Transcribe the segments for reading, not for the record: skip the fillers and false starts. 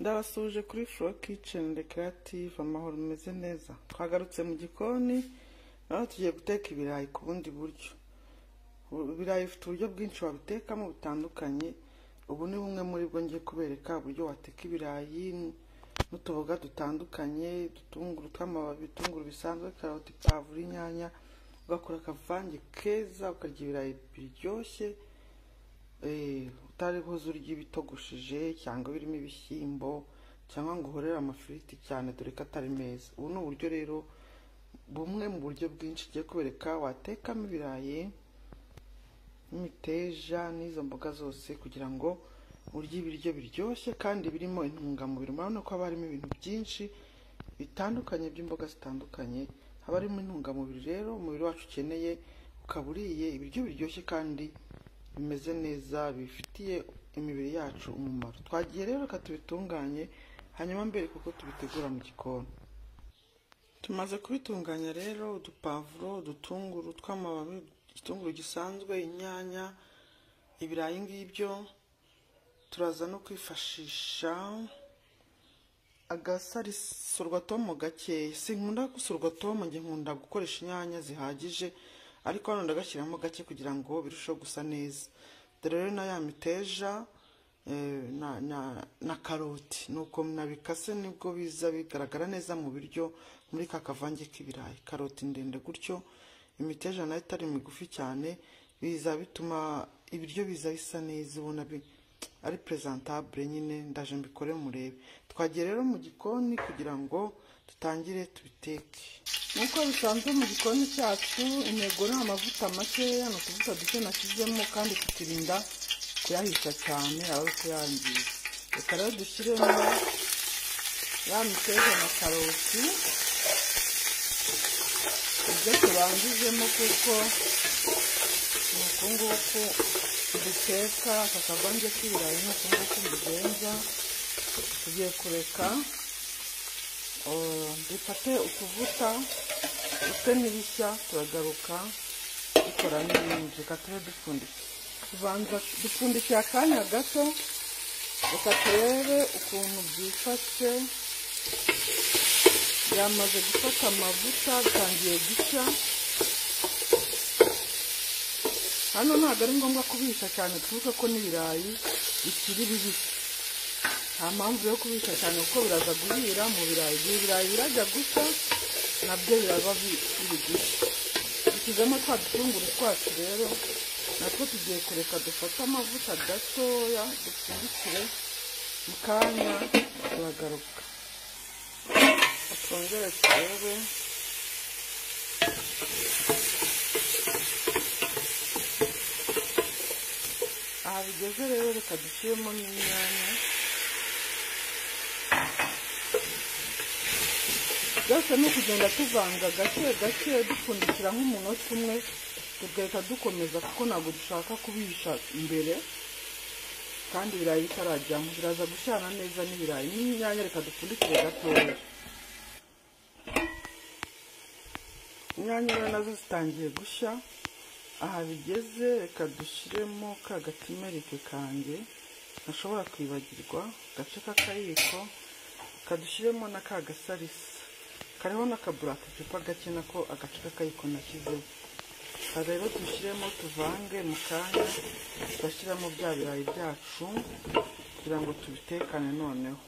Ndabasuje kuri Flow Kitchen The Creative, amahoro meze neza. Twagarutse mu gikoni, naho tugiye guteka ibirayi ku bundi buryo. Ibirayi bifite uburyo bwinshi wabitekamo butandukanye. Ubu ni bumwe muri bwo ngiye kubereka uburyo wateka ibirayi n'utuboga dutandukanye, dutunguru tw'amababi, bitunguru bisanzwe, karoti, pavuro, inyanya, ugakora akavange keza ukarya ibirayi biryoshye. Utari buze urya ibitogoshije cyangwa birimo ibishyimbo cyangwa ngo uhorere amafiriti cyane dore ko atari meza. Ubu ni uburyo rero bumwe mu buryo bwinshi ngiye kubereka watekamo ibirayi n'imiteja n'izo mboga zose kugira ngo urye ibiryo biryoshye kandi birimo intungamubiri. Murabona ko haba harimo ibintu byinshi bitandukanye by'imboga zitandukanye, haba harimo intungamubiri rero umubiri wacu ukeneye, ukaba uriye ibiryo biryoshye kandi bimeze neza bifitiye imibiri yacu umumaro. Twagiye rero katubitunganye hanyuma mbere kuko tubitegura mu gikoni. Tumaze kubitunganya rero udupavuro, udutunguru tw'amababi, igitunguru gisanzwe, inyanya, ibirayi ngibyo, turaza no kwifashisha agasorwatomo gakeya. Sinkunda gusorwatomo, njye nkunda gukoresha inyanya zihagije, ariko hano ndagashyiramo gake kugira ngo birusheho gusa neza. Dore rero na ya miteja na karoti nuko nabikase nibwo biza bigaragara neza mu biryo muri ka kavange k'ibirayi. Karoti ndende gutyo, imiteja nayo itari migufi cyane, biza bituma ibiryo biza bisa neza, ubona ari presentable nyine. Ndaje mbikore murebe. Twagiye rero mu gikoni kugira ngo tutangire tubiteke. Nuko bisanzwe mu gikoni cyacu, intego ni amavuta makeya, no kuvuga duke nashyizemo kandi tukirinda kuyahisha cyane aho kuyangiza. Reka rero dushyiremo ya miteja na karoti, ibyo tubanjijemo kuko nuko nguko duteka aka kavange k'ibirayi, nuko nguko mbigenza. Tugiye kureka dufate utuvuta dute n'ibishya, turagaruka dukora n'ibindi. Reka tube dupfundikiye akanya gato, reka turebe ukuntu byifashe. Byamaze gufata amavuta, bitangiye gushya. Hano ntabwo ari ngombwa kubihisha cyane, tuvuge ko n'ibirayi bikiri bibisi. Nta mpamvu yo kubisha cyane kuko biraza guhira mu birayi. Igihe ibirayi birajya gushya nabyo biraba biri gushya. Dushyizemo twa dutunguru twacu rero, natwo tugiye kureka dufate amavuta gatoya, dupfundikire. Mu kanya turagaruka twongere turebe. Aha bigeze rero, reka dushyiremo n'inyanya. Byose ni ukugenda tuvanga gake gake, dupfundikira nk'umunota umwe, tugahita dukomeza kuko ntabwo dushaka kubihisha imbere kandi ibirayi bitarajyamo. Biraza gushyana neza n'ibirayi n'inyanya. Reka dupfundikire gatoya. Inyanya rero nazo zitangiye gushya. Aha bigeze, reka dushyiremo ka gatimerike kanjye ntashobora kwibagirwa, gace k'akayiko. Kadushyiremo na ka gasarisa kariho n'akaburaka pepa gake, nako agace k'akayiko nashyizeho. Rero dushyiremo tuvange. Mu kanya tugashyiramo bya birayi byacu kugira ngo tubitekane noneho.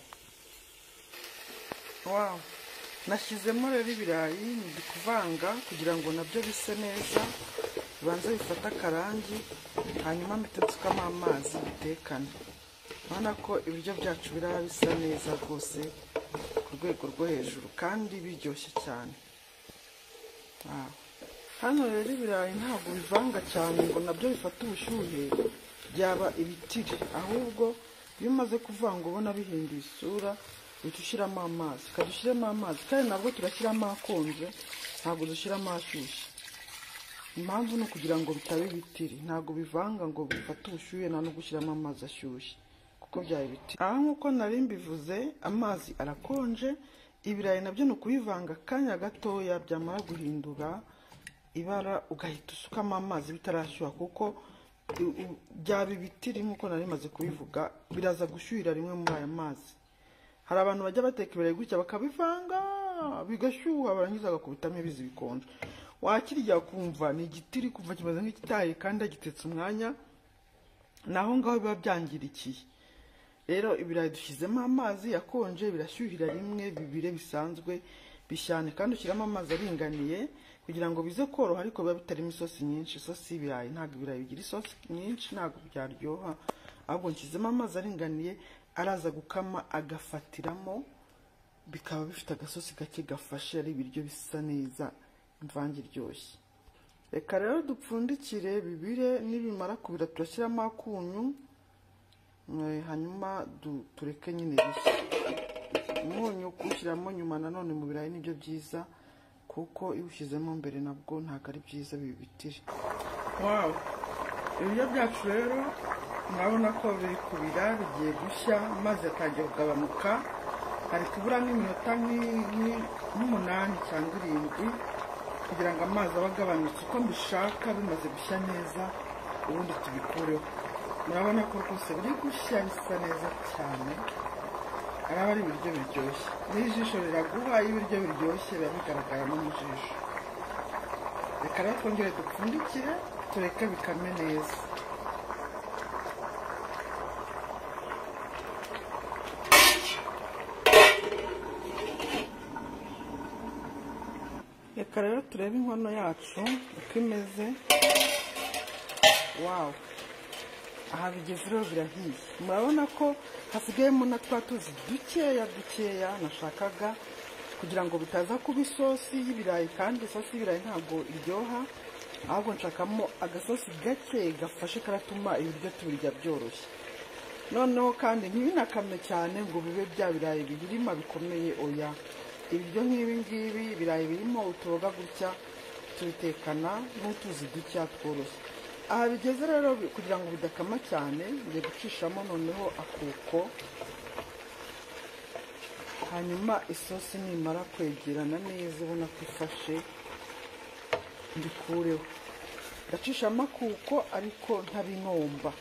Wow, nashyizemo rero ibirayi, ndi kuvanga kugira ngo nabyo bise neza, bibanze bifata akarangi, hanyuma mpite nsukamo amazi bitekane. Urabona ko ibiryo byacu biraba bisa neza rwose ku rwego rwo hejuru kandi biryoshye cyane. Hano rero ibirayi ntabwo bivanga cyane ngo nabyo bifate ubushyuhe byaba ibitiri, ahubwo iyo umaze kuvanga ubona bihinduye isura, uhita ushyiramo amazi. Kadushyiremo amazi kandi nabwo turashyiramo akonje, ntabwo dushyiramo ashyushye. Impamvu ni ukugira ngo bitabe ibitiri, ntabwo bivanga ngo bifate ubushyuhe, nta no gushyiramo amazi ashyushye kuko byaba ibitiri. Aha nk'uko nari mbivuze, amazi arakonje, ibirayi nabyo ni ukubivanga akanya gatoya, byamara guhindura ibara ugahita usukamo amazi bitarashyuha kuko byaba ibitiri nk'uko nari maze kubivuga, biraza gushyuhira rimwe muri aya mazi. hari abantu bajya bateka ibirayi gutya bakabivanga bigashyuha barangiza bagakubitamo ibizi bikonje, wakirya kumva ni igitiri kuva kimaze nk'ikitaye kandi agitetse umwanya naho ngaho biba byangirikiye. Rero ibirayi dushyizemo amazi yakonje birashyuhira rimwe bibire bisanzwe bishyane, kandi ushyiramo amazi aringaniye kugira ngo bize koroha, ariko biba bitarimo isosi nyinshi. Isosi y'ibirayi ntabwo ibirayi bigira isosi nyinshi, ntabwo byaryoha, ahubwo nshyizemo amazi aringaniye araza gukama agafatiramo, bikaba bifite agasosi gake gafashe, ari ibiryo bisa neza, imvange iryoshye. Reka rero dupfundikire bibire, nibimara kubira turashyiramo akunyu, hanyuma tureke nyine bishye. Umunyu kuwushyiramo nyuma nanone mu birayi nibyo byiza, kuko iyo ushyizemo mbere nabwo ntabwo ari byiza bibitire. Wow, ibiryo byacu rero murabona ko biri kubira bigiye gushya, amazi yatangiye kugabanuka, hari kubura nk'iminota nk'umunani cyangwa 7 kugira ngo amazi abe agabanutse uko mbishaka, bimaze gushya neza ubundi tubikureho. Murabona ko rwose biri gushya bisa neza cyane, araba ari ibiryo biryoshye, n'ijisho riraguha. Iyo ibiryo biryoshye biba bigaragara no mu jisho. Reka rero twongere dupfundikire tureke bikame neza. Reka rero turebe inkono yacu uko imeze. Wow, aha bigeze rero birahiye. Murabona ko hasigayemo na twa tuzi dukeya nashakaga kugira ngo bitaza kuba isosi y'ibirayi, kandi isosi y'ibirayi ntabwo iryoha, ahubwo nshakamo agasosi gake gafashe karatuma ibiryo tubirya byoroshye. Noneho kandi ntibinakame cyane ngo bibe bya birayi birima bikomeye, oya. Ibiryo nk'ibi ngibi ibirayi birimo utuboga gutya tubitekana n'utuzi dukeya tworoshye. Aha bigeze rero kugira ngo bidakama cyane, ngiye gucishamo noneho akuko, hanyuma isosi nimara kwegerana neza ubona ko ifashe mbikureho. Ndacishamo akuko ariko ntabinomba,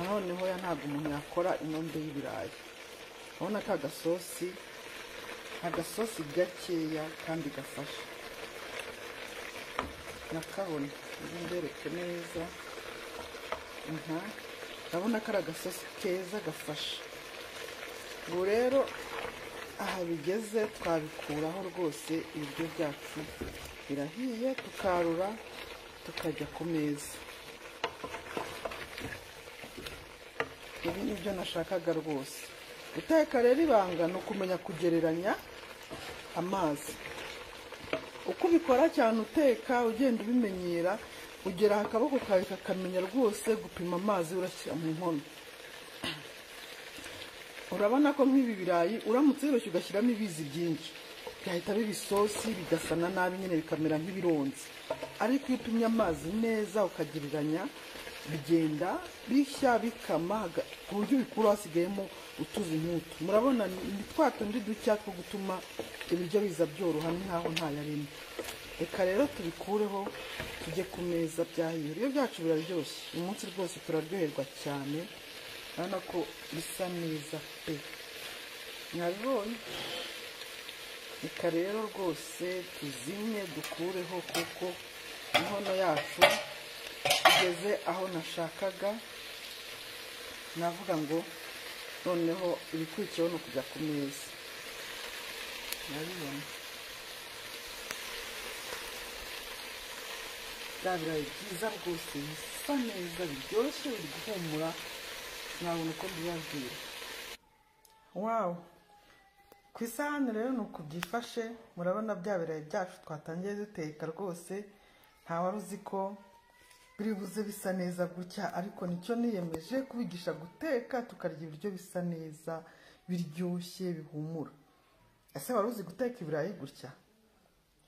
noneho ya ntabwo umuntu yakora inombe y'ibirayi. Urabona ko agasosi gakeya kandi gafashe, nakabona mbereke neza. Urabona ko ari agasosi keza gafashe. Ubu rero aha bigeze twabikuraho rwose, ibiryo byacu birahiye, tukarura tukajya ku meza. Ibi nibyo nashakaga rwose. Guteka rero ibanga ni ukumenya kugereranya amazi. Uko ubikora cyane uteka ugenda ubimenyera, ugera akaboko kawe kakamenya rwose gupima amazi urashyira mu nkono. Urabona ko nk'ibi birayi uramutse yoroshye ugashyiramo ibizi byinshi byahita biba isosi, bigasana nabi nyine bikamera nk'ibironzi. Ariko iyo upimye amazi neza ukagereranya, bigenda bishya bikama ku buryo ubikura hasigayemo utuzi nk'utu. Murabona ni twa tundi ducya two gutuma ibiryo biza byoroha nkaho ntayarimo. Reka rero tubikureho tujye ku meza byahiye. Ibiryo byacu biraryoshye uyu munsi rwose, turaryoherwa cyane. Urabona ko bisa neza pe, mwabibonye. Reka rero rwose tuzimye dukureho, kuko inkono yacu igeze aho nashakaga. Navuga ngo noneho ibikurikiyeho no kujya ku meza. Mwabibona birayi byiza rwose, bisa neza, biryoshye, biri guhumura, nabona uko mbibabwira. Wow, ku isahani rero ni uko byifashe. Murabona bya birayi byacu twatangiye duteka rwose, ntawari uzi ko biri buze bisa neza gutya, ariko nicyo niyemeje kubigisha guteka, tukarya ibiryo bisa neza, biryoshye, bihumura. Ese wari uzi guteka ibirayi gutya?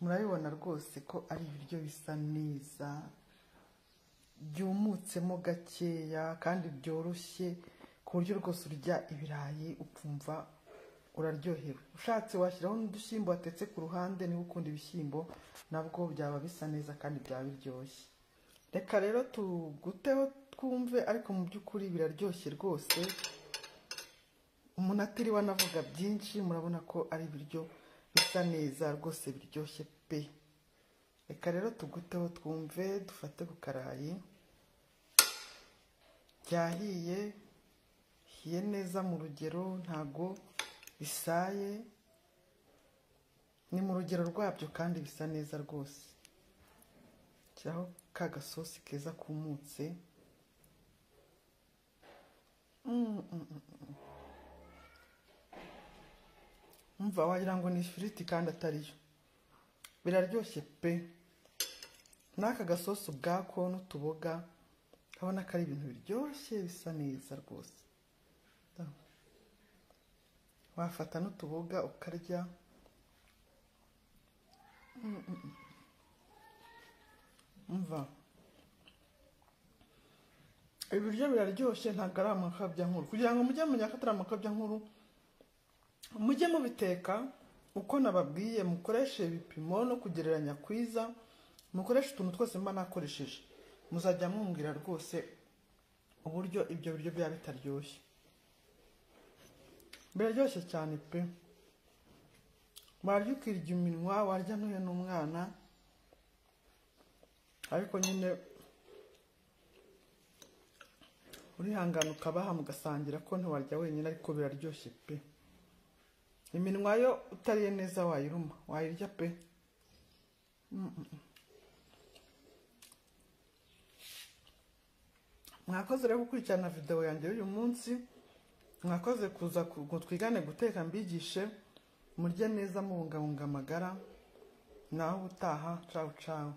Murabibona rwose ko ari ibiryo bisa neza, byumutsemo gakeya kandi byoroshye, ku buryo rwose urya ibirayi ukumva uraryohewe. Ushatse washyiraho n'udushyimbo watetse ku ruhande, niba ukunda ibishyimbo nabwo byaba bisa neza kandi byaba biryoshye. Reka rero tuguteho twumve, ariko mu by'ukuri biraryoshye rwose. umuntu atiriwe anavuga byinshi, murabona ko ari ibiryo bisa neza rwose biryoshye pe. Reka rero tuguteho twumve, dufate ku karayi. Byahiye, hiye neza mu rugero, ntago bisaye, ni mu rugero rwabyo kandi bisa neza rwose. Shyiraho ka gasosi keza kumutse. Umva wagira ngo ni ifiriti kandi atariyo. Biraryoshye pe. N'aka gasosi ubwako n'utuboga, urabona ko ari ibintu biryoshye bisa neza rwose. Wafata n'utuboga ukarya. Umva ibiryo biraryoshye, ntabwo ari amakabya nkuru. Kugira ngo mujye mumenya ko atari amakabya nkuru, mujye mubiteka uko nababwiye, mukoreshe ibipimo no kugereranya kwiza, mukoreshe utuntu twose mba nakoresheje. Muzajya mumbwira rwose uburyo ibyo biryo byaba bitaryoshye. Biraryoshye cyane pe. Warya ukirya iminwa, warya ntuye n'umwana, ariko nyine urihangana ukabaha mugasangira ko ntiwarya wenyine, ariko biraryoshye pe. Iminwa yo utariye neza wayiruma, wayirya pe. Mwakoze rero gukurikirana video yanjye y'uyu munsi. Mwakoze kuza twigane guteka mbigishe, murye neza mubungabunga amagara. Naho ubutaha, ciao ciao.